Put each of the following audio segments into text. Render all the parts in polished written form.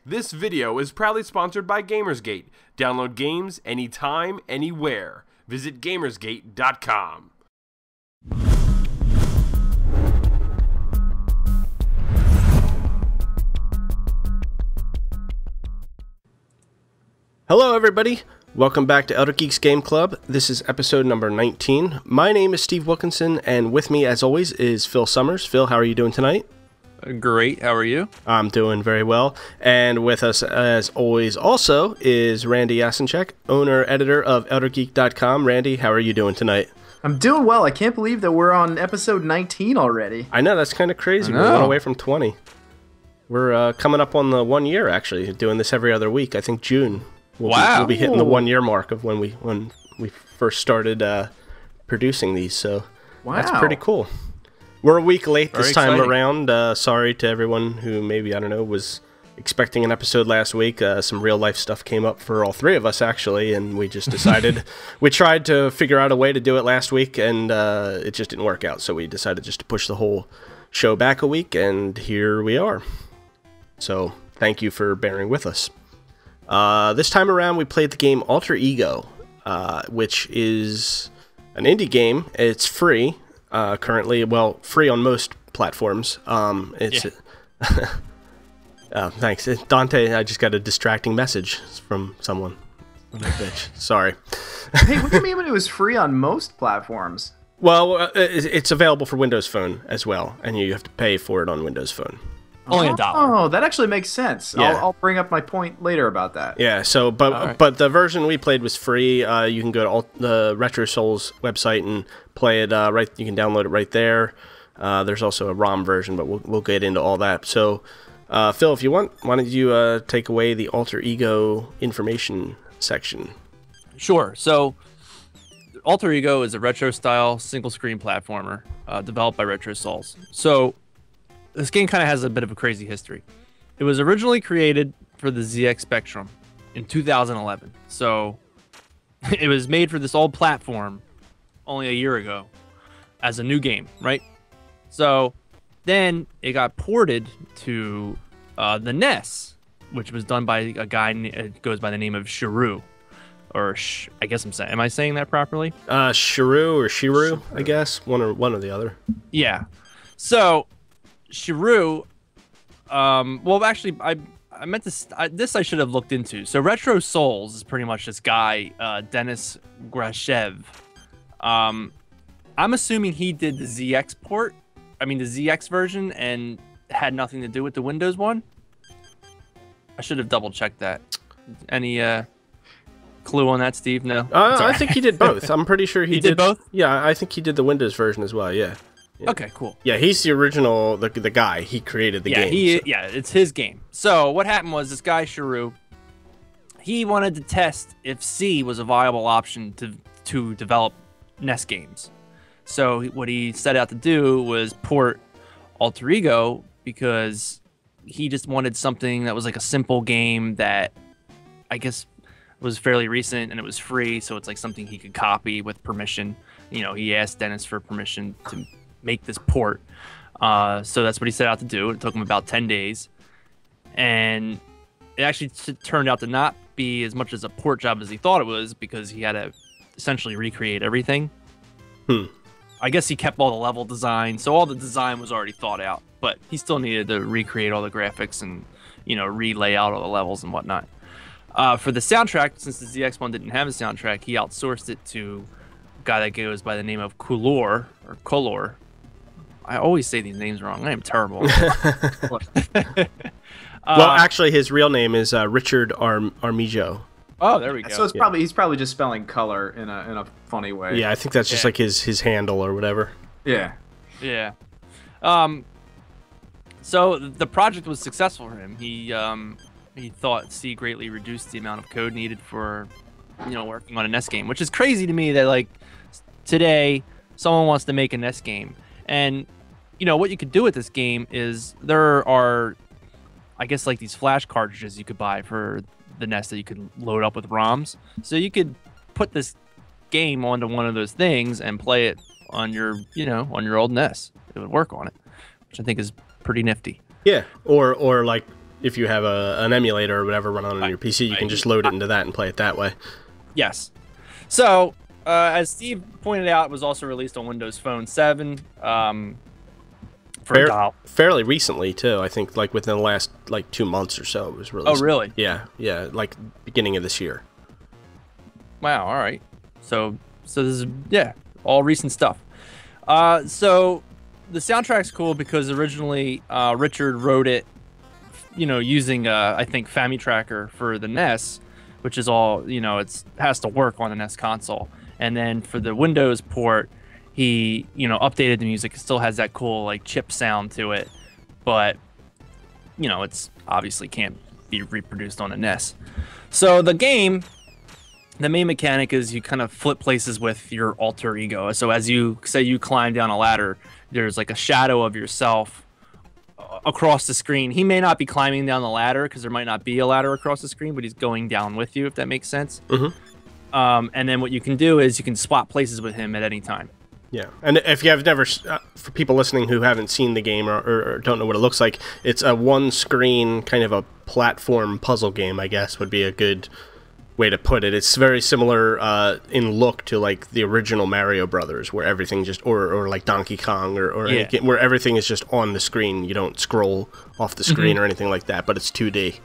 This video is proudly sponsored by Gamersgate. Download games anytime, anywhere. Visit Gamersgate.com. Hello everybody, welcome back to Elder Geeks Game Club. This is episode number 19. My name is Steve Wilkinson, and with me as always is Phil Summers. Phil, how are you doing tonight? Great, how are you? I'm doing very well. And with us as always also is Randy Yasenchak, owner-editor of ElderGeek.com. Randy, how are you doing tonight? I'm doing well. I can't believe that we're on episode 19 already. I know, that's kind of crazy. We're one away from 20. We're coming up on the 1 year, actually, doing this every other week. I think June. We'll be hitting the 1 year mark of when we first started producing these, so that's pretty cool. We're a week late this time around. Sorry to everyone who maybe, I don't know, was expecting an episode last week. Some real life stuff came up for all three of us, actually, and we just decided, we tried to figure out a way to do it last week, and it just didn't work out, so we decided just to push the whole show back a week, and here we are. So thank you for bearing with us. This time around, we played the game Alter Ego, which is an indie game. It's free. Currently, well, free on most platforms. Thanks, Dante. I just got a distracting message from someone. Bitch. Sorry. Hey, what do you mean when it was free on most platforms? Well, it's available for Windows Phone as well, and you have to pay for it on Windows Phone. Only $1. Oh, that actually makes sense. Yeah. I'll bring up my point later about that. Yeah. So, but the version we played was free. You can go to the Retro Souls website and play it right. You can download it right there. There's also a ROM version, but we'll get into all that. So, Phil, if you want, why don't you take away the Alter Ego information section? Sure. So, Alter Ego is a retro-style single-screen platformer developed by Retro Souls. So, this game kind of has a bit of a crazy history. It was originally created for the ZX Spectrum in 2011. So it was made for this old platform only a year ago as a new game, right? So then it got ported to the NES, which was done by a guy who goes by the name of Shiru. Or I guess am I saying that properly? Shiru or Shiru, I guess. One or the other. Yeah. So Shiru, well, actually, I meant to. This I should have looked into. So, Retro Souls is pretty much this guy, Denis Grashev. I'm assuming he did the ZX port. I mean, the ZX version, and had nothing to do with the Windows one. I should have double checked that. Any clue on that, Steve? No. I think he did both. I'm pretty sure he did both. Yeah, I think he did the Windows version as well. Yeah. Yeah. Okay, cool. Yeah, he's the original, the guy. He created the game. Yeah, it's his game. So what happened was this guy, Shiru, he wanted to test if C was a viable option to develop NES games. So what he set out to do was port Alter Ego because he just wanted something that was like a simple game that I guess was fairly recent and it was free. So it's like something he could copy with permission. You know, he asked Dennis for permission to make this port. So that's what he set out to do. It took him about 10 days. And it actually turned out to not be as much as a port job as he thought it was because he had to essentially recreate everything. I guess he kept all the level design. So all the design was already thought out. But he still needed to recreate all the graphics and, you know, relay out all the levels and whatnot. For the soundtrack, since the ZX one didn't have a soundtrack, he outsourced it to a guy that goes by the name of Color. I always say these names wrong. I am terrible. Well, actually, his real name is Richard Armijo. Oh, there we go. So it's he's probably just spelling color in a funny way. Yeah, I think that's just like his handle or whatever. Yeah. Yeah. So the project was successful for him. He thought C greatly reduced the amount of code needed for, you know, working on a NES game, which is crazy to me that like today someone wants to make a NES game. And you know what you could do with this game is there are, I guess, like these flash cartridges you could buy for the NES that you could load up with ROMs. So you could put this game onto one of those things and play it on your, you know, on your old NES. It would work on it, which I think is pretty nifty. Yeah, or like if you have an emulator or whatever run on your PC, you can just load it into that and play it that way. Yes. So, as Steve pointed out, it was also released on Windows Phone 7 for fairly recently, too. I think like within the last 2 months or so it was released. Oh, really? Yeah, like beginning of this year. Wow, all right. So this is, all recent stuff. So the soundtrack's cool because originally Richard wrote it, using, I think, FamiTracker for the NES, which is all, it has to work on the NES console. And then for the Windows port, he, updated the music. It still has that cool, like, chip sound to it. But, it's obviously can't be reproduced on a NES. So the game, the main mechanic is you kind of flip places with your alter ego. So as you climb down a ladder, there's like a shadow of yourself across the screen. He may not be climbing down the ladder because there might not be a ladder across the screen, but he's going down with you, if that makes sense. Mm-hmm. And then what you can do is you can swap places with him at any time. Yeah, and if you have never, for people listening who haven't seen the game or don't know what it looks like, it's a one-screen kind of a platform puzzle game, I guess, would be a good way to put it. It's very similar in look to like the original Mario Brothers, where everything just, or like Donkey Kong, or any game, where everything is just on the screen. You don't scroll off the screen or anything like that, but it's 2D.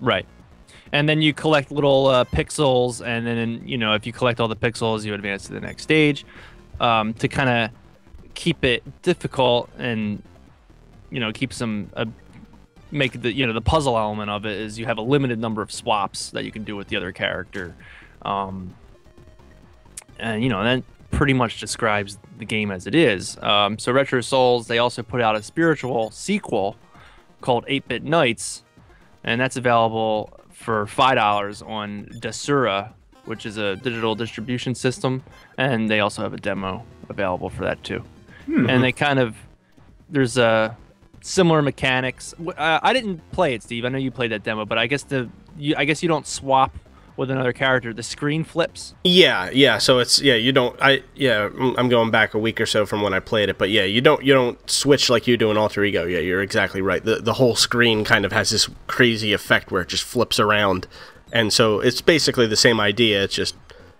Right. And then you collect little pixels, and then, if you collect all the pixels, you advance to the next stage. To kind of keep it difficult and, keep some, make the puzzle element of it is you have a limited number of swaps that you can do with the other character. And, that pretty much describes the game as it is. So Retro Souls, they also put out a spiritual sequel called 8-Bit Nights, and that's available for $5 on Dasura, which is a digital distribution system, and they also have a demo available for that too. And they there's similar mechanics. I didn't play it, Steve. I know you played that demo, but I guess you don't swap with another character. The screen flips. Yeah. So it's you don't. I'm going back a week or so from when I played it, but you don't switch like you do in Alter Ego. Yeah, you're exactly right. The whole screen kind of has this crazy effect where it just flips around. And so it's basically the same idea, it's just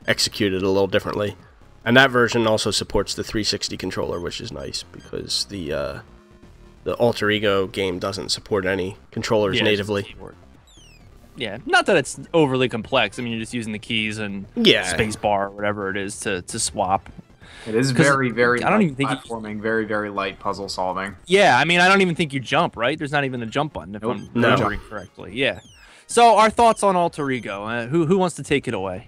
executed a little differently. And that version also supports the 360 controller, which is nice because the Alter Ego game doesn't support any controllers natively. Yeah, not that it's overly complex. I mean, you're just using the keys and space bar or whatever it is to swap. It is very, very light platforming, very, very light puzzle solving. Yeah, I mean, I don't even think you jump, right? There's not even a jump button if I'm remembering correctly. Yeah. So our thoughts on Alter Ego. Who wants to take it away?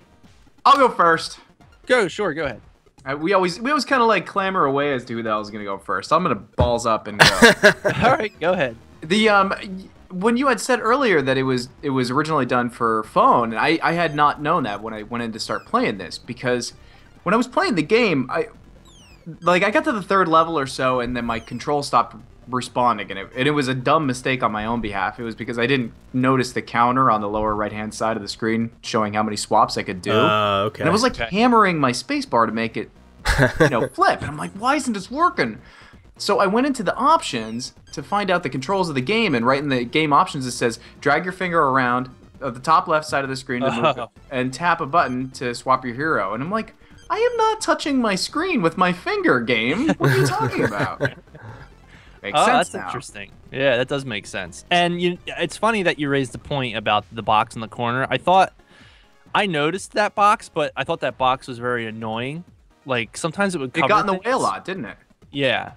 I'll go first. Go ahead. We always kind of like clamor away as to who the hell is gonna go first. So I'm gonna balls up and go. All right, go ahead. When you had said earlier that it was originally done for phone, and I had not known that when I went in to start playing this, because when I was playing the game, I got to the third level or so, and then my control stopped responding, and it was a dumb mistake on my own behalf. It was because I didn't notice the counter on the lower right hand side of the screen showing how many swaps I could do. Okay. And I was hammering my spacebar to make it flip, and I'm like, why isn't this working? So I went into the options to find out the controls of the game, and right in the game options it says drag your finger around the top left side of the screen to move it, and tap a button to swap your hero. And I'm like, I am not touching my screen with my finger, game. What are you talking about? Makes sense that's now. Interesting. Yeah, that does make sense. And it's funny that you raised the point about the box in the corner. I noticed that box, but I thought that box was very annoying. Like sometimes it would cover. It got in the things. way a lot, didn't it? Yeah,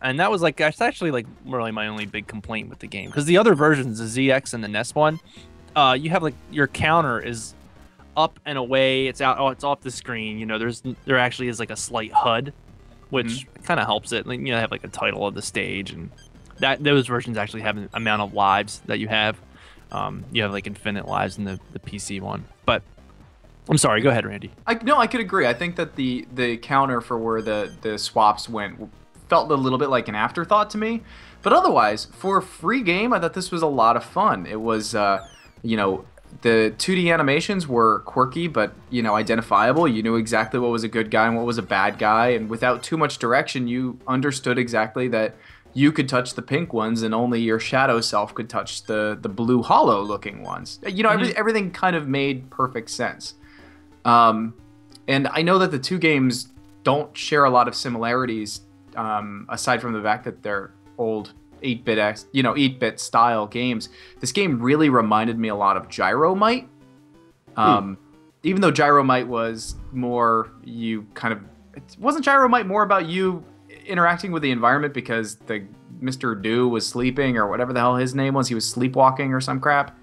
and that was that's actually really my only big complaint with the game, because the other versions, the ZX and the NES one, you have your counter is up and away. It's out. Oh, it's off the screen. There actually is a slight HUD, which kind of helps it. They have a title of the stage, and those versions actually have an amount of lives that you have. You have infinite lives in the PC one. But I'm sorry, go ahead, Randy. I could agree. I think that the counter for where the swaps went felt a little bit like an afterthought to me. But otherwise, for a free game, I thought this was a lot of fun. It was, the 2D animations were quirky, but, identifiable. You knew exactly what was a good guy and what was a bad guy. And without too much direction, you understood exactly that, you could touch the pink ones, and only your shadow self could touch the blue hollow looking ones. You know, everything kind of made perfect sense. And I know that the two games don't share a lot of similarities, aside from the fact that they're old 8-bit style games. This game really reminded me a lot of Gyromite. Even though Gyromite was more wasn't Gyromite more about you interacting with the environment because the Mr. Do was sleeping or whatever the hell his name was? He was sleepwalking or some crap.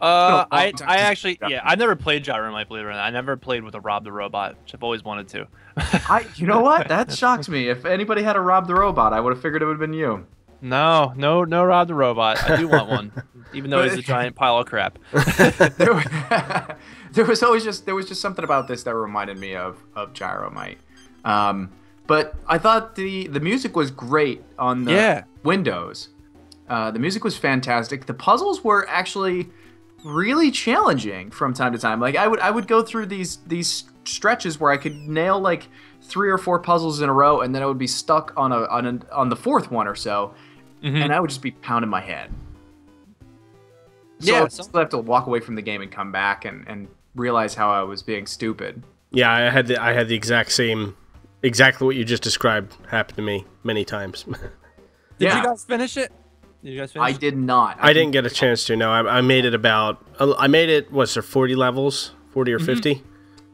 I actually, I never played Gyromite, believe it or not. I never played with a Rob the Robot, which I've always wanted to. You know what? That shocks me. If anybody had a Rob the Robot, I would have figured it would have been you. No Rob the Robot. I do want one, even though he's a giant pile of crap. There was just something about this that reminded me of Gyromite. But I thought the music was great on the Windows. The music was fantastic. The puzzles were actually really challenging from time to time. Like I would go through these stretches where I could nail like 3 or 4 puzzles in a row, and then I would be stuck on the 4th one or so, and I would just be pounding my head. So I still have to walk away from the game and come back and realize how I was being stupid. Yeah, I had the exactly what you just described happened to me many times. Did you guys finish it? I did not. I didn't get a chance to. No, I made it. Was there 40 levels, 40 or 50?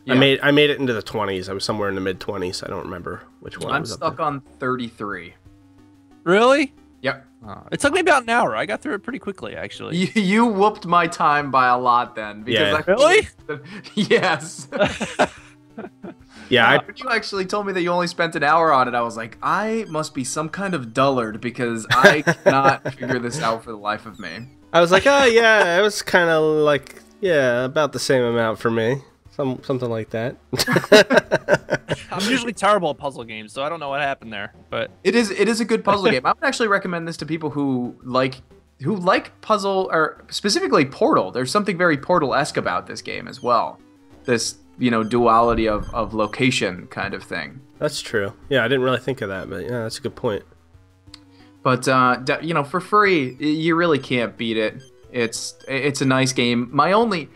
Yeah. I made it into the 20s. I was somewhere in the mid 20s. I don't remember which one. I'm stuck on 33. Really? Yep. It took me about an hour. I got through it pretty quickly, actually. You whooped my time by a lot then. Because Really? Yes. Yeah. When you actually told me that you only spent an hour on it, I was like, I must be some kind of dullard because I cannot figure this out for the life of me. I was like, oh yeah, it was kind of like, about the same amount for me. Something like that. I'm usually terrible at puzzle games, so I don't know what happened there. But it is a good puzzle game. I would actually recommend this to people who like puzzle, or specifically Portal. There's something very Portal-esque about this game as well. This duality of location kind of thing. That's true. Yeah, I didn't really think of that, but yeah, that's a good point. But for free, you really can't beat it. It's a nice game. My only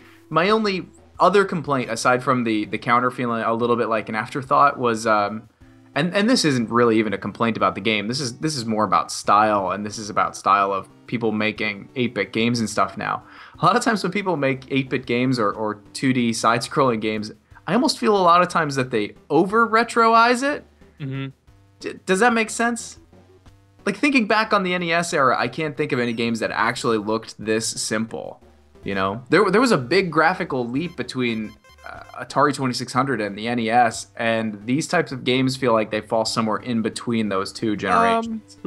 other complaint, aside from the counter feeling a little bit like an afterthought, was and this isn't really even a complaint about the game. This is more about style, and this is about style of people making 8-bit games and stuff now. A lot of times when people make 8-bit games or 2D side-scrolling games, I almost feel a lot of times that they over-retroize it. Does that make sense? Like, thinking back on the NES era, I can't think of any games that actually looked this simple. There was a big graphical leap between Atari 2600 and the NES, and these types of games feel like they fall somewhere in between those two generations.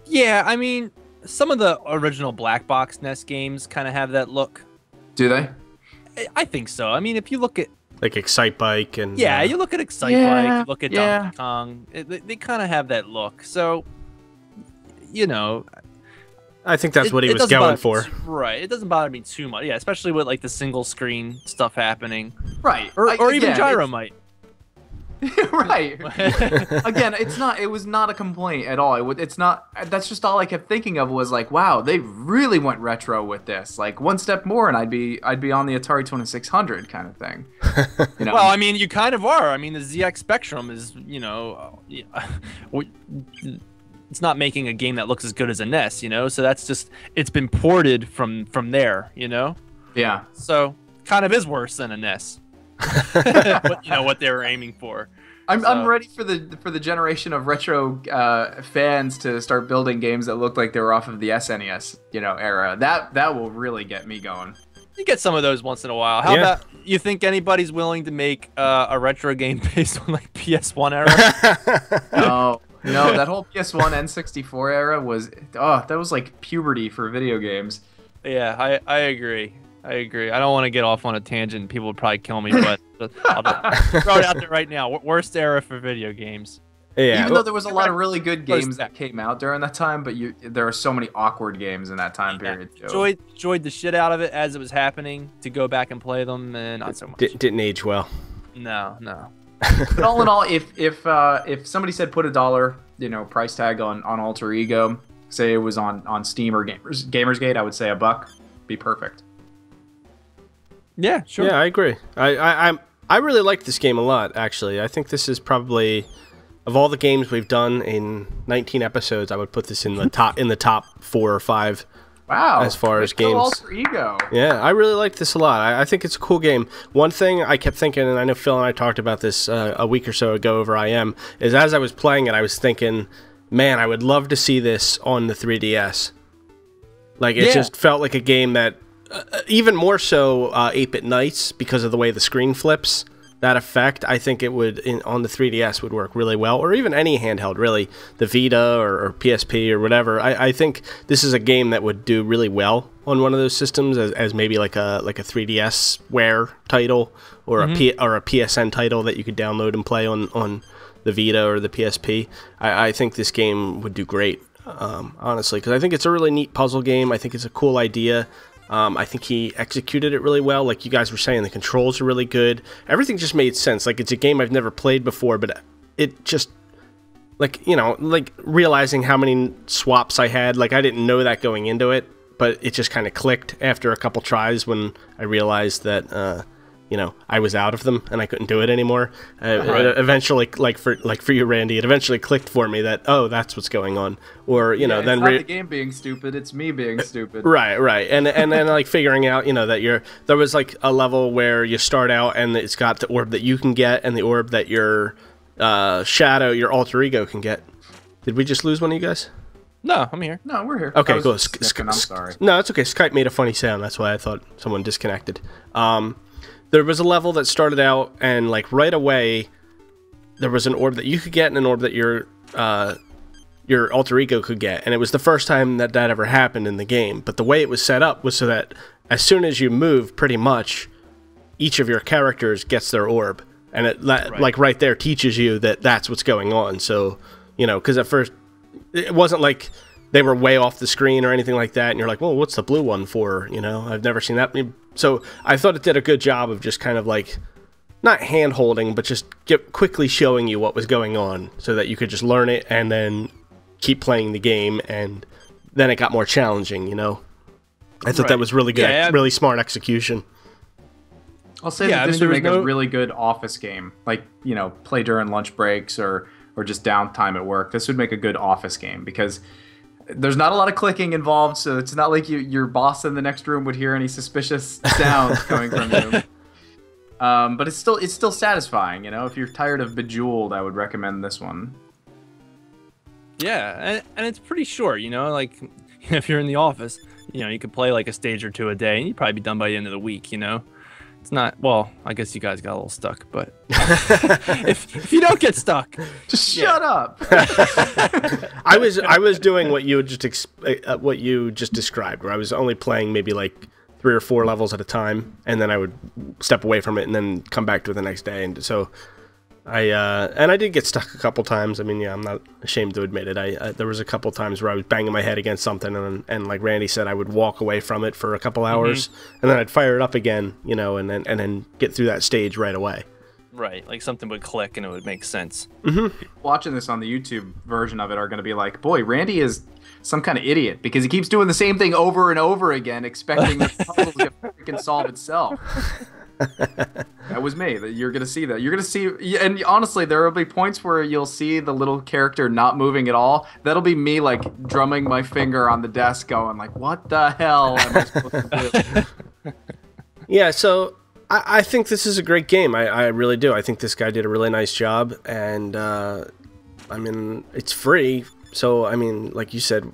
Yeah, I mean, some of the original black box NES games kind of have that look. Do they? I think so. I mean, if you look at like Excite Bike and you look at Excite Bike, you look at Donkey Kong, they kind of have that look. So, I think that's what he was going for. Right. It doesn't bother me too much. Yeah, especially with like the single screen stuff happening. Right. Or even Gyromite. Right. Again, it was not a complaint at all. It's not. That's just all I kept thinking of was like, wow, they really went retro with this. Like one step more, and I'd be on the Atari 2600 kind of thing. Well, I mean, you kind of are. I mean, the ZX Spectrum is, it's not making a game that looks as good as a NES, So that's just, it's been ported from there, Yeah. So kind of is worse than a NES. What they were aiming for. I'm ready for the generation of retro fans to start building games that look like they were off of the SNES era. That will really get me going. You get some of those once in a while. How about you think anybody's willing to make a retro game based on like PS1 era? No, that whole PS1 N64 era was that was like puberty for video games. Yeah, I agree. I don't want to get off on a tangent. People would probably kill me, but I'll just throw it out there right now. Worst era for video games. Yeah. Even though there was a lot of really good games that came out during that time, but there are so many awkward games in that time period too. Enjoyed the shit out of it as it was happening. To go back and play them, and not so much. Didn't age well. No. But all in all, if somebody said put $1, price tag on Alter Ego, say it was on Steam or Gamersgate, I would say $1 be perfect. Yeah, sure. Yeah, I agree. I really like this game a lot, actually. I think this is probably, of all the games we've done in 19 episodes, I would put this in the top 4 or 5. Wow. As far as games. Alter Ego. Yeah, I really like this a lot. I think it's a cool game. One thing I kept thinking, and I know Phil and I talked about this a week or so ago over IM, is as I was playing it, I was thinking, man, I would love to see this on the 3DS. Like, it just felt like a game that, even more so 8-Bit Nights, because of the way the screen flips, that effect, I think it would, on the 3DS, would work really well, or even any handheld, really, the Vita or PSP or whatever. I think this is a game that would do really well on one of those systems as maybe like a 3DSware title or a PSN title that you could download and play on the Vita or the PSP. I think this game would do great, honestly, because I think it's a really neat puzzle game. I think it's a cool idea. I think he executed it really well. Like you guys were saying, the controls are really good. Everything just made sense. Like, it's a game I've never played before, but it just, like, like realizing how many swaps I had. Like, I didn't know that going into it, but it just kind of clicked after a couple tries when I realized that, I was out of them and I couldn't do it anymore. It eventually, like for you, Randy, it eventually clicked for me that, oh, that's what's going on. Or then it's not the game being stupid, it's me being stupid. Right, and then like figuring out, that there was like a level where you start out and it's got the orb that you can get and the orb that your your alter ego can get. Did we just lose one of you guys? No, I'm here. No, we're here. Okay, cool. I'm sorry. No, it's okay. Skype made a funny sound. That's why I thought someone disconnected. There was a level that started out, and like right away, there was an orb that you could get and an orb that your alter ego could get, and it was the first time that ever happened in the game. But the way it was set up was so that as soon as you move, pretty much, each of your characters gets their orb, and it like right there teaches you that that's what's going on. So because at first it wasn't like they were way off the screen or anything like that, and you're like, well, what's the blue one for? I've never seen that. So I thought it did a good job of just kind of like, not hand-holding, but just quickly showing you what was going on so that you could just learn it and then keep playing the game, and then it got more challenging, I thought that was really good, really smart execution. I'll say that this would make a really good office game, like, play during lunch breaks or just downtime at work. This would make a good office game because there's not a lot of clicking involved, so it's not like your boss in the next room would hear any suspicious sounds coming from you. But it's still satisfying, If you're tired of Bejeweled, I would recommend this one. Yeah, and it's pretty short, like if you're in the office, you could play like a stage or two a day, and you'd probably be done by the end of the week, It's not, well, I guess you guys got a little stuck, but if you don't get stuck, just shut up. I was doing what you just described, where I was only playing maybe like 3 or 4 levels at a time, and then I would step away from it and then come back to it the next day. And so I did get stuck a couple times. I mean, I'm not ashamed to admit it. There was a couple times where I was banging my head against something, and like Randy said, I would walk away from it for a couple hours, and then I'd fire it up again, and then get through that stage right away. Right, like something would click and it would make sense. Watching this on the YouTube version of it are going to be like, boy, Randy is some kind of idiot because he keeps doing the same thing over and over again, expecting the puzzle to freaking solve itself. That was me. You're gonna see that. You're gonna see, and honestly, there will be points where you'll see the little character not moving at all. That'll be me, like drumming my finger on the desk, going like, "What the hell am I supposed to do?" Yeah. So I think this is a great game. I really do. I think this guy did a really nice job, and I mean, it's free. So I mean, like you said,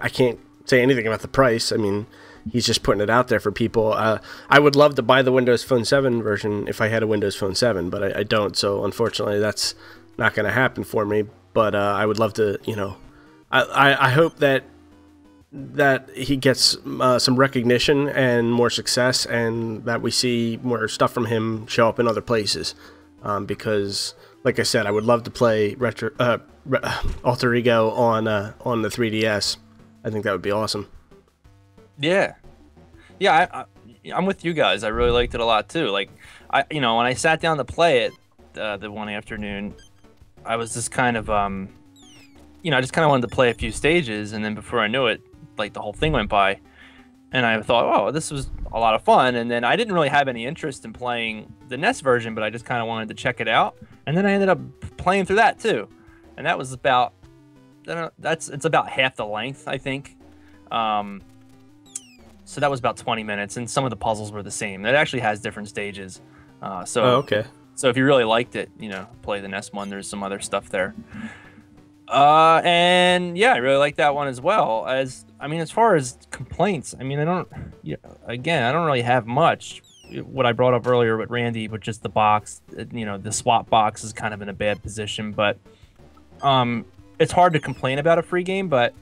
I can't say anything about the price. I mean, he's just putting it out there for people. I would love to buy the Windows Phone 7 version if I had a Windows Phone 7, but I don't. So unfortunately, that's not going to happen for me. But I would love to, I hope that he gets some recognition and more success, and that we see more stuff from him show up in other places. Because, like I said, I would love to play Alter Ego on the 3DS. I think that would be awesome. Yeah, I'm with you guys. I really liked it a lot too. Like, when I sat down to play it the one afternoon, I was just kind of I just kind of wanted to play a few stages, and then before I knew it, like the whole thing went by, and I thought, oh, this was a lot of fun. And then I didn't really have any interest in playing the NES version, but I just kind of wanted to check it out. And then I ended up playing through that too, and that was about, it's about half the length, I think. So that was about 20 minutes, and some of the puzzles were the same. It actually has different stages. Okay. So if you really liked it, play the NES one. There's some other stuff there. And yeah, I really like that one as well. As far as complaints, I don't really have much. What I brought up earlier with Randy, but just the box, the swap box is kind of in a bad position, but it's hard to complain about a free game. But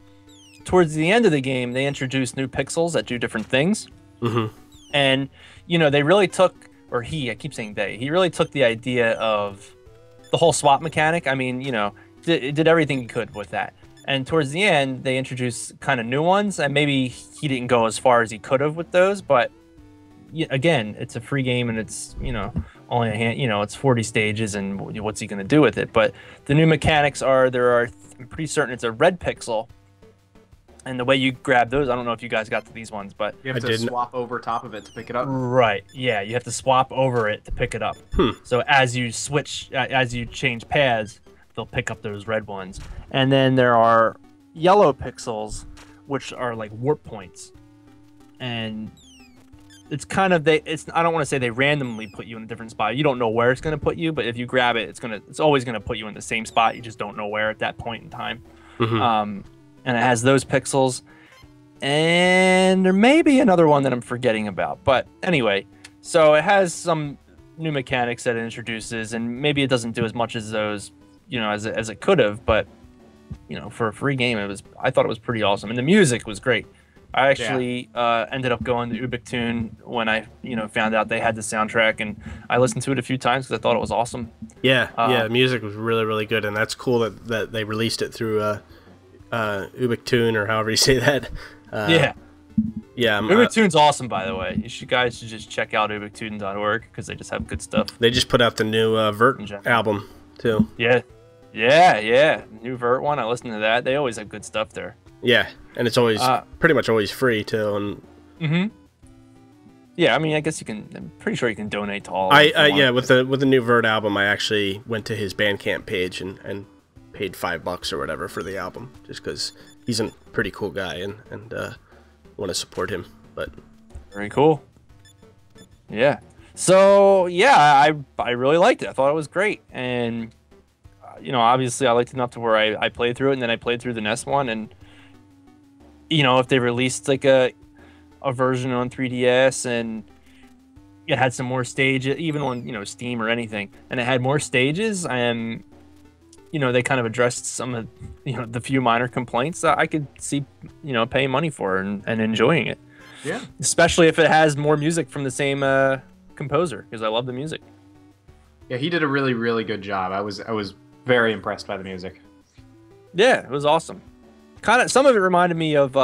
towards the end of the game, they introduced new pixels that do different things. Mm-hmm. And, they really took, or I keep saying he really took the idea of the whole swap mechanic. Did everything he could with that. And towards the end, they introduced kind of new ones, and maybe he didn't go as far as he could have with those, but again, it's a free game, and it's, only it's 40 stages, and what's he going to do with it? But the new mechanics I'm pretty certain it's a red pixel. And the way you grab those, I don't know if you guys got to these ones, but you have to swap over top of it to pick it up. Right. Yeah, you have to swap over it to pick it up. So as you change paths, they'll pick up those red ones. And then there are yellow pixels, which are like warp points. And it's kind of I don't want to say they randomly put you in a different spot. You don't know where it's going to put you, but if you grab it, it's always going to put you in the same spot. You just don't know where at that point in time. Mm-hmm. And it has those pixels, and there may be another one that I'm forgetting about. But anyway, so it has some new mechanics that it introduces, and maybe it doesn't do as much as those, as it could have. But for a free game, I thought it was pretty awesome, and the music was great. I actually ended up going to Ubictune when I found out they had the soundtrack, and I listened to it a few times because I thought it was awesome. Yeah, the music was really, really good, and that's cool that they released it through Ubictune, or however you say that. Yeah, Ubictune's awesome, by the way. You guys should just check out ubictune.org because they just have good stuff. They just put out the new Vert album too. Yeah, new Vert one. I listened to that. They always have good stuff there. Yeah, and it's always pretty much always free too. And yeah, I guess I'm pretty sure you can donate to all. With the new Vert album, I actually went to his Bandcamp page and paid $5 or whatever for the album, just because he's a pretty cool guy, and want to support him. But very cool. Yeah. So yeah, I really liked it. I thought it was great, and obviously I liked it enough to where I played through it, and then I played through the NES one, and if they released like a version on 3DS and it had some more stages, even on Steam or anything, and it had more stages, and they kind of addressed some of the few minor complaints that I could see paying money for and enjoying it. Yeah, especially if it has more music from the same composer, because I love the music. Yeah, he did a really, really good job. I was very impressed by the music. Yeah, it was awesome. Kind of, some of it reminded me of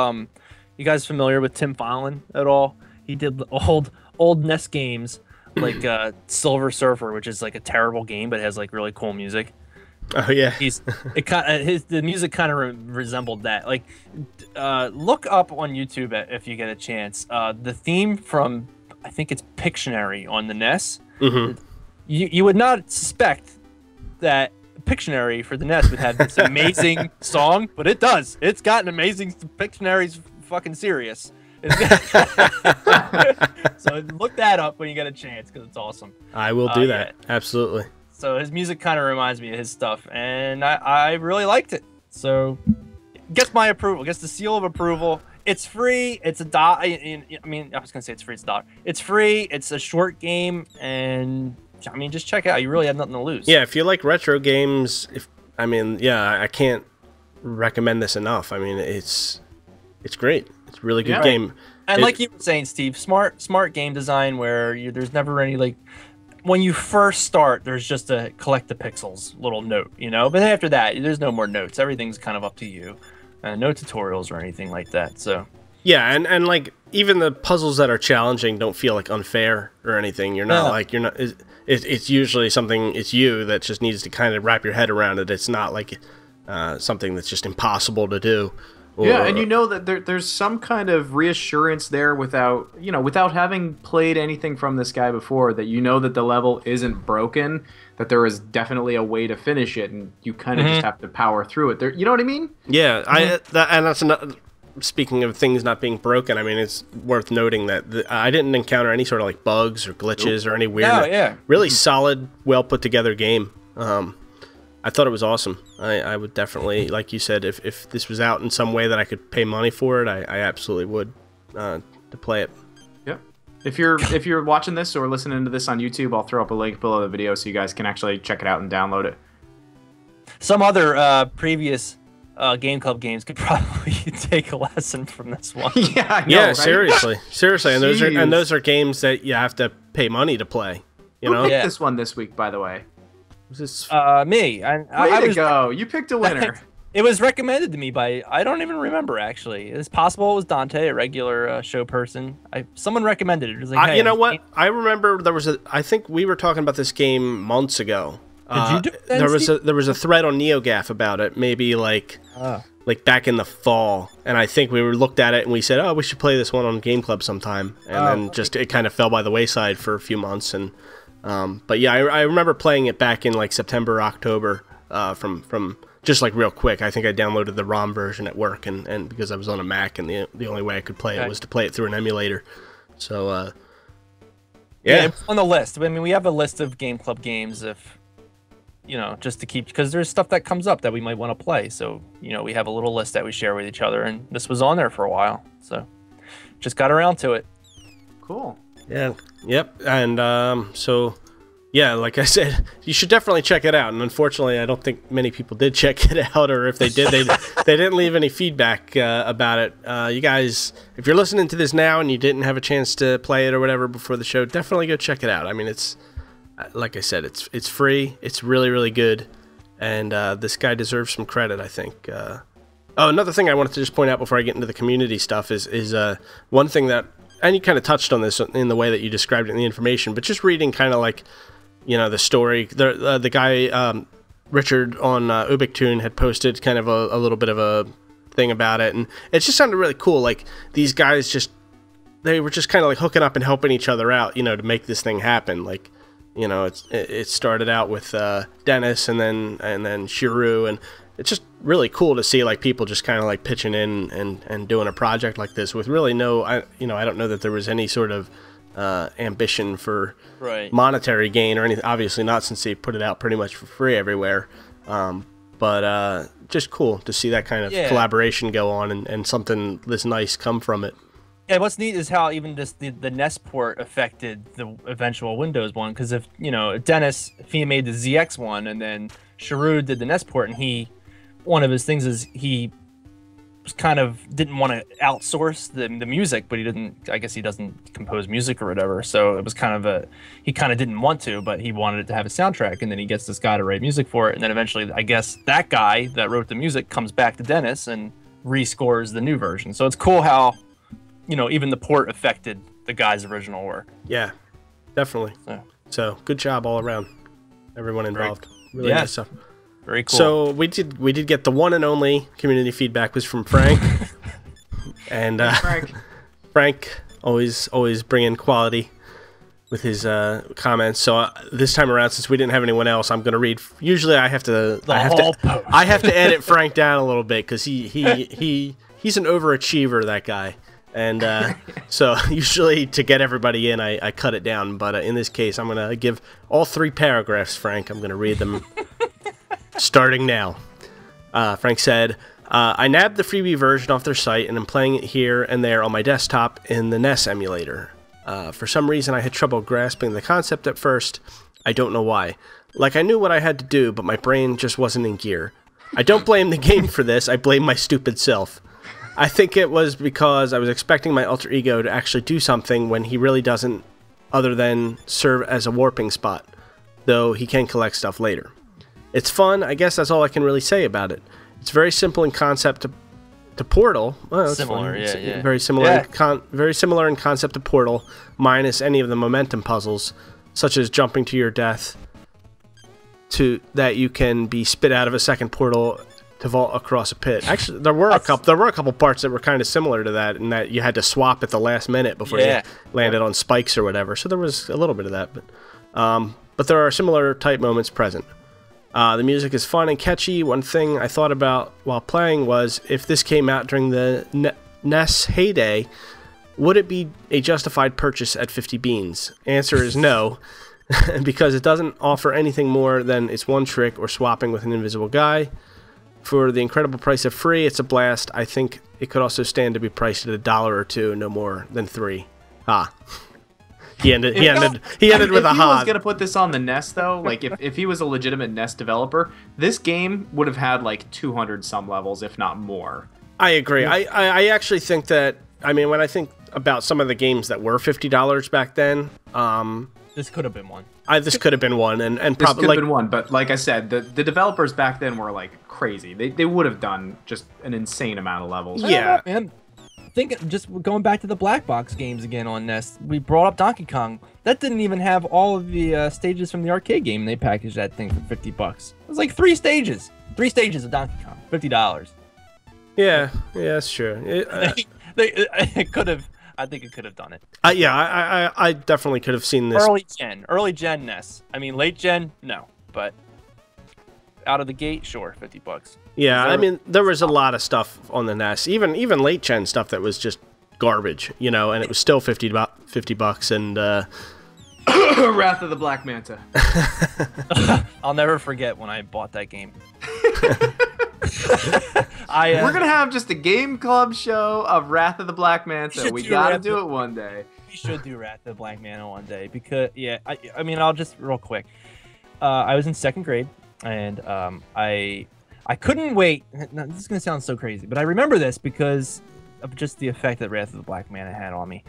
you guys familiar with Tim Fallon at all? He did old NES games like Silver Surfer, which is like a terrible game but has like really cool music. Oh yeah, the music kind of resembled that. Like, look up on YouTube if you get a chance. The theme from, I think it's Pictionary on the NES. Mm-hmm. You would not suspect that Pictionary for the NES would have this amazing song, but it does. It's got an amazing. Pictionary's fucking serious. So look that up when you get a chance, because it's awesome. I will do that. Yeah. Absolutely. So his music kind of reminds me of his stuff, and I really liked it. So gets my approval, gets the seal of approval. It's free. It's $1. I was gonna say it's free. It's $1. It's free. It's a short game, and just check it out. You really have nothing to lose. Yeah, if you like retro games, I can't recommend this enough. It's great. It's a really good game. And like you were saying, Steve, smart game design where there's never any like. When you first start, there's just a collect the pixels little note, But after that, there's no more notes. Everything's kind of up to you. No tutorials or anything like that. So yeah, and like even the puzzles that are challenging don't feel like unfair or anything. It's usually something. It's you that just needs to kind of wrap your head around it. It's not like something that's just impossible to do. Yeah, and you know that there's some kind of reassurance there without having played anything from this guy before, that you know that the level isn't broken, that there is definitely a way to finish it, and you kind of just have to power through it. There, you know what I mean? Yeah, and that's another. Speaking of things not being broken, I mean, it's worth noting that I didn't encounter any sort of like bugs or glitches or any weird. Really solid, well put together game. I thought it was awesome. I would definitely, like you said, if this was out in some way that I could pay money for it, I absolutely would to play it. Yep. If you're watching this or listening to this on YouTube, I'll throw up a link below the video so you guys can actually check it out and download it. Some other previous Game Club games could probably take a lesson from this one. Yeah, I know, yeah, right? seriously, and those are games that you have to pay money to play. You know, who picked this one this week, by the way? Was this me? Way to go! You picked a winner. It was recommended to me by, I don't even remember actually. It's possible it was Dante, a regular show person. Someone recommended it. It was like, hey, you know what? I remember I think we were talking about this game months ago. Did you do it? There was a thread on NeoGAF about it, maybe like back in the fall, and I think we looked at it and we said, oh, we should play this one on Game Club sometime, and then just it kind of fell by the wayside for a few months. And but yeah, I remember playing it back in like September, October, from just like real quick. I think I downloaded the ROM version at work, and because I was on a Mac, and the only way I could play it was to play it through an emulator. So yeah, it's on the list. I mean, we have a list of Game Club games, if you know, just to keep, because there's stuff that comes up that we might want to play. So you know, we have a little list that we share with each other, and this was on there for a while, so just got around to it. Cool. Yeah. Yep. And so, yeah, like I said, you should definitely check it out. And unfortunately, I don't think many people did check it out, or if they did, they didn't leave any feedback about it. You guys, if you're listening to this now and you didn't have a chance to play it or whatever before the show, definitely go check it out. I mean, it's like I said, it's free. It's really, really good. And this guy deserves some credit, I think. Oh, another thing I wanted to just point out before I get into the community stuff is one thing that, and you kind of touched on this in the way that you described it in the information, but just reading kind of like, you know, the story. The guy, Richard on Ubictune had posted kind of a little bit of a thing about it, and it just sounded really cool. Like these guys they were just kind of like hooking up and helping each other out, you know, to make this thing happen. Like, you know, it started out with Dennis and then Shiru, and it's just really cool to see like people just kind of like pitching in and doing a project like this with really no, I don't know that there was any sort of ambition for monetary gain or anything. Obviously not, since they put it out pretty much for free everywhere. But just cool to see that kind of collaboration go on and something this nice come from it. Yeah, what's neat is how even just the NES port affected the eventual Windows one. Because if, you know, Dennis, if he made the ZX one and then Shiru did the NES port, and one of his things is he was kind of didn't want to outsource the music, but I guess he doesn't compose music or whatever. So it was kind of he kind of didn't want to, but he wanted it to have a soundtrack, and then he gets this guy to write music for it. And then eventually, I guess that guy that wrote the music comes back to Dennis and rescores the new version. So it's cool how, you know, even the port affected the guy's original work. Yeah, definitely. So good job all around, everyone involved. Really nice stuff. Very cool. So we did get the one and only community feedback was from Frank, and Frank always bringing quality with his comments. So this time around, since we didn't have anyone else, I'm going to read. Usually I have to edit Frank down a little bit because he's an overachiever, that guy. And so usually to get everybody in, I cut it down. But in this case, I'm going to give all 3 paragraphs, Frank. I'm going to read them starting now. Frank said, I nabbed the freebie version off their site and I'm playing it here and there on my desktop in the NES emulator. For some reason, I had trouble grasping the concept at first. I don't know why. Like, I knew what I had to do, but my brain just wasn't in gear. I don't blame the game for this. I blame my stupid self. I think it was because I was expecting my alter ego to actually do something when he really doesn't, other than serve as a warping spot, though he can collect stuff later. It's fun, I guess that's all I can really say about it. It's very simple in concept to Portal. Well, that's similar, fun. yeah. Very similar, very similar in concept to Portal, minus any of the momentum puzzles, such as jumping to your death, that you can be spit out of a second portal to vault across a pit. Actually, there were a couple parts that were kind of similar to that, in that you had to swap at the last minute before you landed on spikes or whatever. So there was a little bit of that, but there are similar type moments present. The music is fun and catchy. One thing I thought about while playing was, if this came out during the NES heyday, would it be a justified purchase at 50 beans? Answer is no, because it doesn't offer anything more than its one trick, or swapping with an invisible guy. For the incredible price of free, it's a blast. I think it could also stand to be priced at $1 or $2, no more than $3. He ended with a ha. If he was gonna put this on the NES, though, like if he was a legitimate NES developer, this game would have had like 200 some levels, if not more. I agree. I actually think that, I mean, when I think about some of the games that were $50 back then, this could have been one. This could have been one, and this probably could have been one. But like I said, the developers back then were like crazy. They would have done just an insane amount of levels. Yeah, man. Think, just going back to the black box games again on NES, we brought up Donkey Kong. That didn't even have all of the stages from the arcade game, and they packaged that thing for $50. It was like 3 stages. 3 stages of Donkey Kong, $50. Yeah, that's true. It could have. I think it could have done it. I definitely could have seen this. Early gen NES. I mean, late gen, no, but out of the gate, sure, $50. Yeah, I mean, there was a lot of stuff on the NES, even late gen stuff that was just garbage, you know, and it was still $50, and Wrath of the Black Manta. I'll never forget when I bought that game. We're gonna have just a game club show of Wrath of the Black Manta. We gotta do it one day. We should do Wrath of the Black Manta one day, because I mean, I'll just real quick. I was in 2nd grade, and I couldn't wait. Now, this is gonna sound so crazy, but I remember this because of just the effect that Wrath of the Black Manta had on me.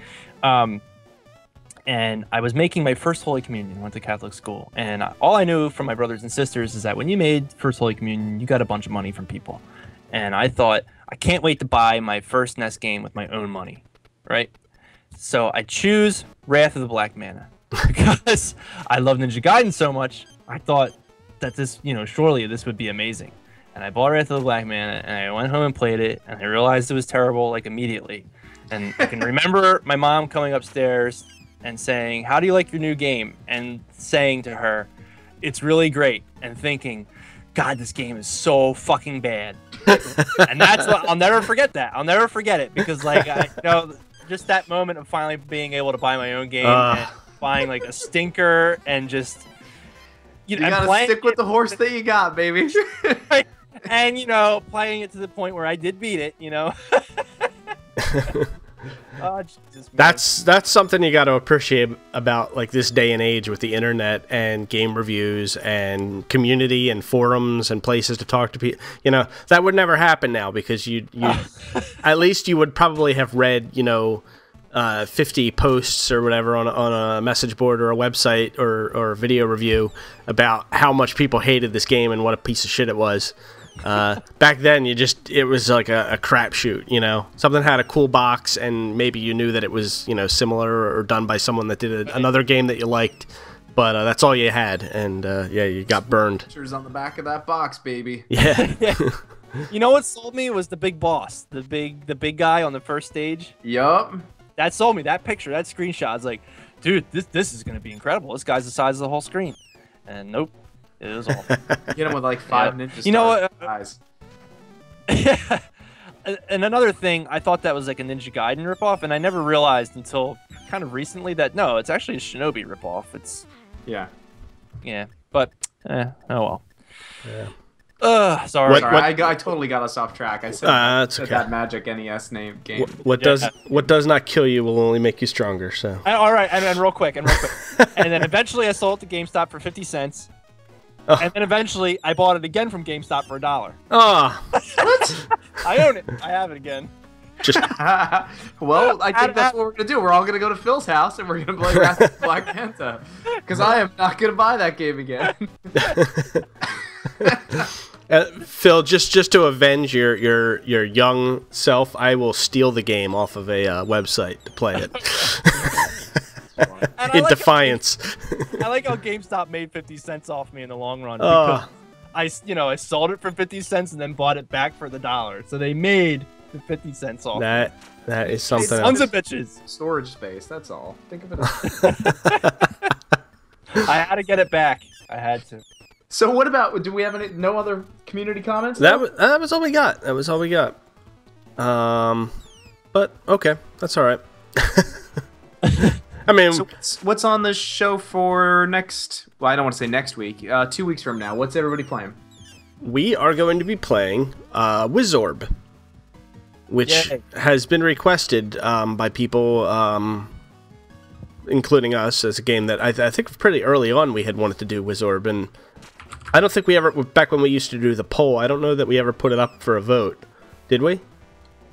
And I was making my first Holy Communion. Went to Catholic school, and all I knew from my brothers and sisters is that when you made first Holy Communion, you got a bunch of money from people. And I thought, I can't wait to buy my first NES game with my own money, right? So I choose Wrath of the Black Manta because I love Ninja Gaiden so much. I thought that this, surely this would be amazing. And I bought Wrath of the Black Manta, and I went home and played it, and I realized it was terrible, like, immediately. And I can remember my mom coming upstairs and saying, "How do you like your new game?" And saying to her, "It's really great," and thinking, "God, this game is so fucking bad." And that's what, I'll never forget that. I'll never forget it, because like just that moment of finally being able to buy my own game and buying like a stinker, and just you gotta stick with the horse that you got, baby. And playing it to the point where I did beat it. Oh, Jesus, that's something you got to appreciate about like this day and age with the internet and game reviews and community and forums and places to talk to people. That would never happen now, because you at least you would probably have read 50 posts or whatever on a message board or a website or a video review about how much people hated this game and what a piece of shit it was. Back then, it was like a crapshoot, Something had a cool box, and maybe you knew that it was, similar or done by someone that did another game that you liked, but that's all you had, and you got burned. Pictures on the back of that box, baby. Yeah. You know what sold me was the big boss, the big guy on the first stage. Yup. That sold me. That picture, that screenshot. I was like, dude, this is gonna be incredible. This guy's the size of the whole screen, and nope. It was awful. Hit him with like 5 ninja stars. Yeah. And another thing, I thought that was like a Ninja Gaiden ripoff, and I never realized until kind of recently that no, it's actually a Shinobi ripoff. It's yeah, but oh well. Yeah. Sorry. I totally got us off track. I said, that Magic NES game. What does not kill you will only make you stronger. So. All right, and real quick, and then eventually I sold it to GameStop for 50 cents. Oh. And then eventually, I bought it again from GameStop for $1. Oh, what? I own it. I have it again. Well, I think that's what we're gonna do. We're all gonna go to Phil's house and we're gonna play Wrath of the Black Manta, because I am not gonna buy that game again. Phil, just to avenge your young self, I will steal the game off of a website to play it. In defiance. I like how GameStop made 50 cents off me in the long run. Because I sold it for 50 cents and then bought it back for the $1. So they made the 50 cents off. That is something. Sons of bitches. Storage space. That's all. Think of it as. I had to get it back. I had to. So what about? Do we have no other community comments? That was all we got. That was all we got. But okay, that's all right. I mean, so what's on the show for next? Well, I don't want to say next week. 2 weeks from now. What's everybody playing? We are going to be playing Wizorb, which has been requested by people, including us, as a game that I think pretty early on we had wanted to do Wizorb, and I don't think we ever, back when we used to do the poll, I don't know that we ever put it up for a vote. Did we?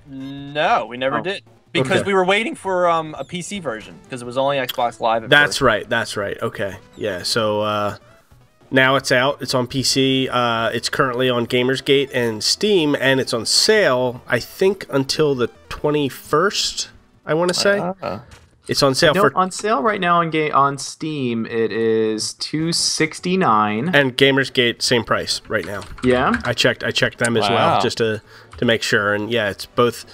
No, we never did. Because we were waiting for a PC version, because it was only Xbox Live at That's first. right, that's right. Okay, yeah, so now it's out. It's on PC. It's currently on Gamersgate and Steam, and it's on sale, I think, until the 21st, I want to say. It's on sale on sale right now on Steam. It is $269. And Gamersgate, same price right now. Yeah? I checked them as well, just to make sure. And yeah, it's both...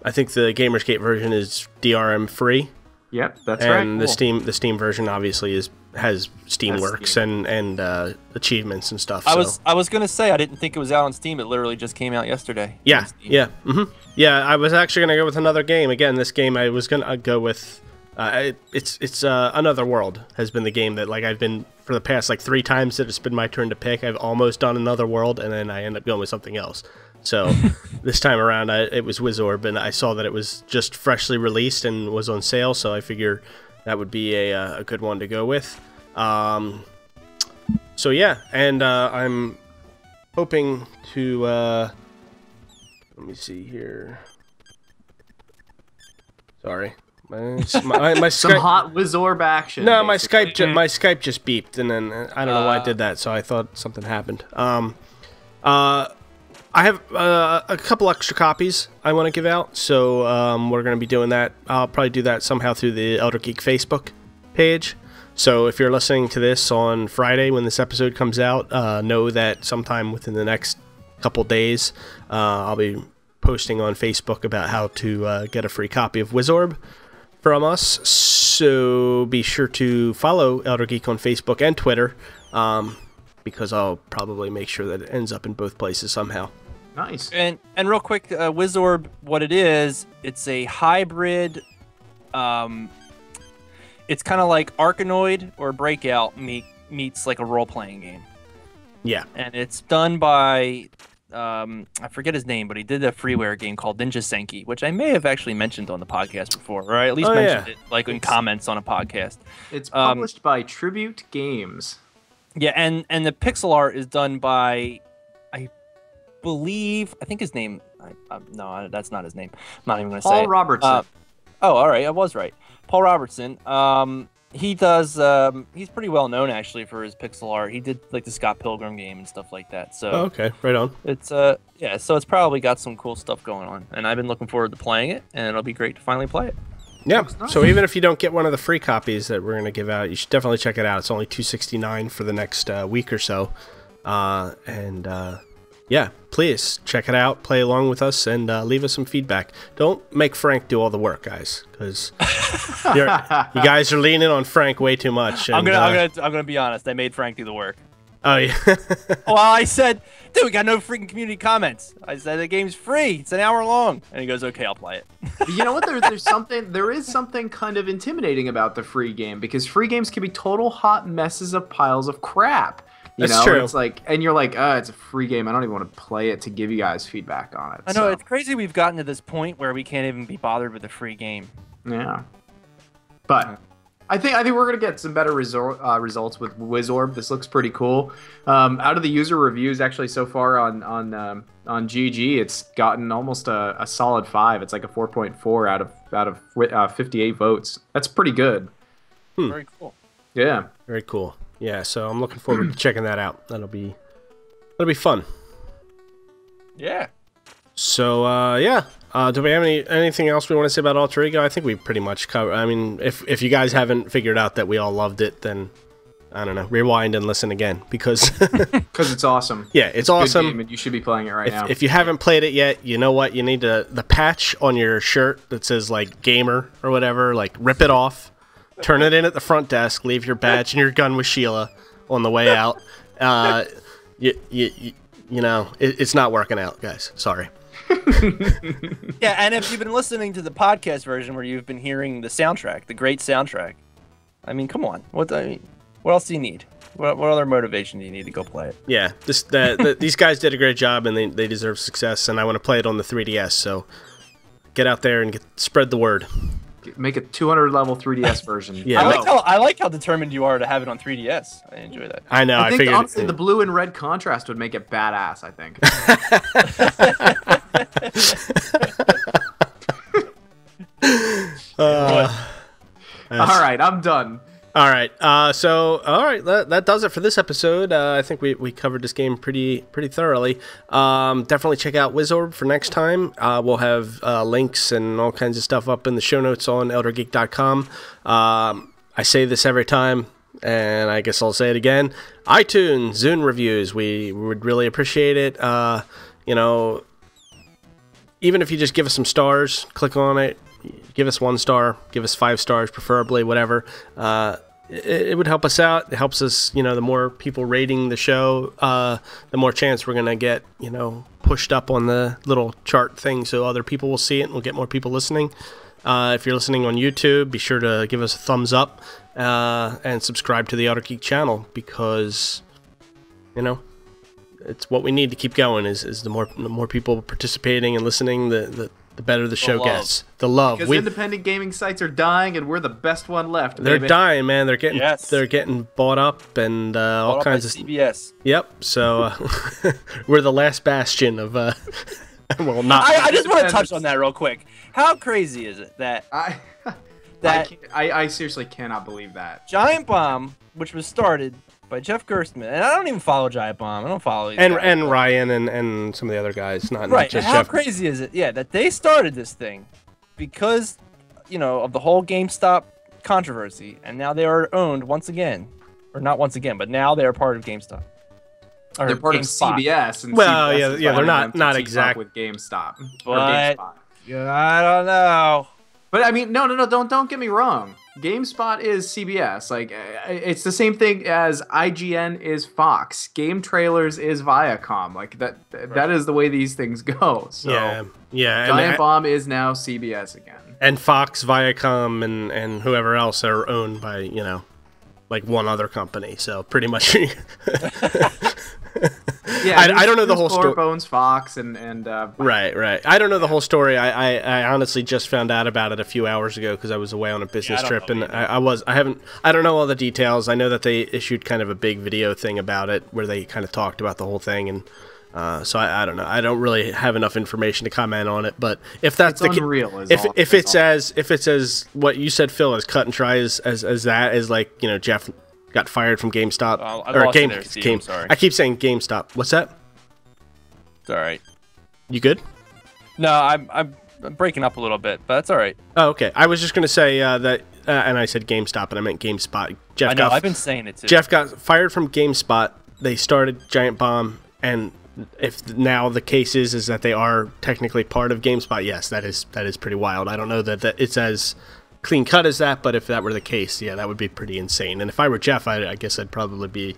I think the Gamersgate version is DRM free. Yep, that's right. And the Steam version obviously has Steamworks and achievements and stuff. I was gonna say I didn't think it was out on Steam. It literally just came out yesterday. Yeah, yeah, yeah. I was actually gonna go with another game. Again, this game I was gonna go with. It's Another World has been the game that I've been for the past 3 times that it's been my turn to pick. I've almost done Another World, and then I end up going with something else. So this time around, it was Wizorb, and I saw that it was just freshly released and was on sale, so I figure that would be a good one to go with. So yeah, and I'm hoping to... let me see here. Sorry. My Some Skype, hot Wizorb action. No, basically. my Skype just beeped, and then I don't know why it did that, so I thought something happened. I have a couple extra copies I want to give out, so we're going to be doing that. I'll probably do that somehow through the Elder Geek Facebook page. So if you're listening to this on Friday when this episode comes out, know that sometime within the next couple days, I'll be posting on Facebook about how to get a free copy of Wizorb from us. So be sure to follow Elder Geek on Facebook and Twitter, because I'll probably make sure that it ends up in both places somehow. Nice. And real quick, Wizorb, what it is, it's a hybrid. It's kind of like Arkanoid or Breakout meets a role-playing game. Yeah. And it's done by, I forget his name, but he did a freeware game called Yasenchak, which I may have actually mentioned on the podcast before, or I at least mentioned it in comments on a podcast. It's published by Tribute Games. Yeah, and the pixel art is done by, I think his name. No, that's not his name. I'm not even going to say it. Paul Robertson. All right, I was right. Paul Robertson. He does. He's pretty well known actually for his pixel art. He did the Scott Pilgrim game and stuff like that. So okay, right on. It's yeah. So it's probably got some cool stuff going on, and I've been looking forward to playing it, and it'll be great to finally play it. Yeah. So even if you don't get one of the free copies that we're going to give out, you should definitely check it out. It's only $269 for the next week or so, yeah, please check it out, play along with us, and leave us some feedback. Don't make Frank do all the work, guys, because you guys are leaning on Frank way too much. And, I'm gonna be honest. I made Frank do the work. Oh yeah. Well, I said, dude, we got no freaking community comments. I said the game's free. It's an hour long, and he goes, okay, I'll play it. You know what? There is something kind of intimidating about the free game, because free games can be total hot messes of piles of crap. That's true. It's and you're like, it's a free game. I don't even want to play it to give you guys feedback on it. I know, it's crazy we've gotten to this point where we can't even be bothered with a free game. Yeah. But I think we're gonna get some better results with Wizorb. This looks pretty cool. Out of the user reviews, actually, so far on GG, it's gotten almost a solid 5. It's like a 4.4 out of 58 votes. That's pretty good. Very cool. Yeah. Very cool. Yeah. So I'm looking forward to checking that out. That'll be fun. Yeah. So yeah. Do we have anything else we want to say about Alter Ego? I think we pretty much covered. I mean, if you guys haven't figured out that we all loved it, then I don't know, rewind and listen again because it's awesome. Yeah, it's awesome. Good game, and you should be playing it right now. If you haven't played it yet, you know what? You need the patch on your shirt that says like gamer or whatever. Like rip it off, turn it in at the front desk, leave your badge and your gun with Sheila on the way out. You know, it's not working out, guys. Sorry. Yeah, and if you've been listening to the podcast version where you've been hearing the soundtrack, the great soundtrack, I mean, come on. What else do you need? What other motivation do you need to go play it? Yeah, these guys did a great job, and they deserve success, and I want to play it on the 3DS, so get out there and spread the word. Make a 200 level 3DS version. Yeah, I like how determined you are to have it on 3DS. I enjoy that. I know. I think figured honestly the blue and red contrast would make it badass. I think. All right, I'm done. All right, that does it for this episode. I think we covered this game pretty thoroughly. Definitely check out Wizorb for next time. We'll have links and all kinds of stuff up in the show notes on eldergeek.com. I say this every time, and I guess I'll say it again. iTunes, Zune reviews, we would really appreciate it. You know, even if you just give us some stars, click on it. Give us 1 star, give us 5 stars, preferably, whatever. It would help us out. It helps us, you know, the more people rating the show, the more chance we're going to get, you know, pushed up on the little chart thing so other people will see it and we'll get more people listening. If you're listening on YouTube, be sure to give us a thumbs up and subscribe to the Elder Geek channel because, you know, it's what we need to keep going is the more people participating and listening, the better the show gets. The love. Because independent gaming sites are dying, and we're the best one left. They're baby. dying, man. They're getting bought up and all kinds of CBS. Yep. So we're the last bastion of. Well, not. I just want to touch on that real quick. How crazy is it that I seriously cannot believe that Giant Bomb, which was started by Jeff Gerstmann, and I don't even follow Giant Bomb. I don't follow these guys. And Ryan and some of the other guys. Not just How Jeff. crazy is it? Yeah, that they started this thing because, you know, of the whole GameStop controversy, and now they are owned once again, or not once again, but now they are part of GameStop. Or they're part GameSpot. of CBS. And Well, CBS yeah, they're not team up exact with GameStop. But I don't know. But I mean, no, don't get me wrong. GameSpot is CBS. Like, it's the same thing as IGN is Fox. Game Trailers is Viacom. Like that is the way these things go. So yeah. Giant Bomb is now CBS again. And Fox, Viacom, and whoever else are owned by, you know, like one other company. So pretty much. Yeah, I don't know the whole story. Owns Fox and right. I don't know the whole story. I honestly just found out about it a few hours ago because I was away on a business trip, and I don't know all the details. I know that they issued kind of a big video thing about it where they kind of talked about the whole thing, and so I don't know. I don't really have enough information to comment on it. But if that's it's unreal, if it's as what you said, Phil, as cut and dry as that is, like, you know, Jeff got fired from GameStop Sorry. I keep saying GameStop. What's that? It's all right. You good? No, I'm breaking up a little bit, but that's all right. Oh, okay. I was just gonna say that, and I said GameStop, and I meant GameSpot. I've been saying it too. Jeff got fired from GameSpot. They started Giant Bomb, and if now the case is that they are technically part of GameSpot, yes, that is pretty wild. I don't know that it's as clean cut as that, but if that were the case, yeah, that would be pretty insane. And if I were Jeff, I guess I'd probably be,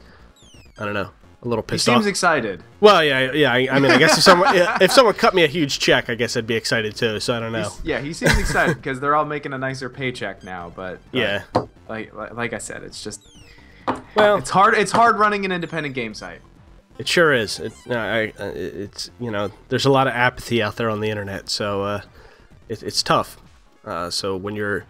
I don't know, a little pissed off. He seems excited. Well, yeah. I mean, I guess if someone cut me a huge check, I guess I'd be excited too. So I don't know. He seems excited because they're all making a nicer paycheck now. But yeah, like I said, it's just it's hard running an independent game site. It sure is. It's you know, there's a lot of apathy out there on the internet, so it's tough. So when you're,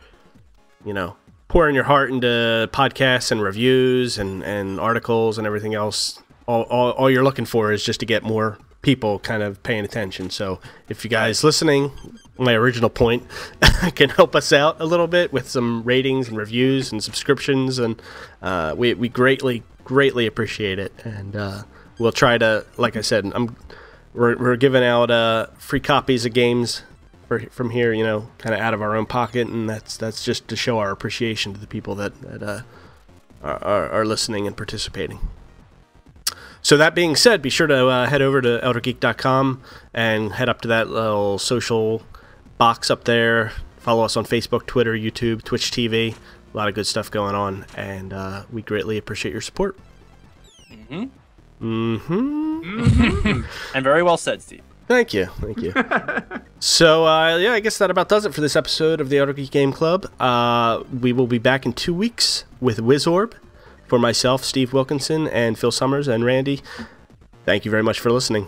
you know, pouring your heart into podcasts and reviews and articles and everything else, all you're looking for is just to get more people kind of paying attention. So if you guys listening, my original point, can help us out a little bit with some ratings and reviews and subscriptions, and we greatly appreciate it. And we'll try to, like I said, we're giving out free copies of games from here, you know, kind of out of our own pocket, and that's just to show our appreciation to the people that are listening and participating. So that being said, be sure to head over to eldergeek.com and head up to that little social box up there. Follow us on Facebook, Twitter, YouTube, Twitch TV. A lot of good stuff going on, and we greatly appreciate your support. And very well said, Steve. Thank you. So, yeah, I guess that about does it for this episode of the Elder Geek Game Club. We will be back in 2 weeks with Wizorb. For myself, Steve Wilkinson, and Phil Summers, and Randy, thank you very much for listening.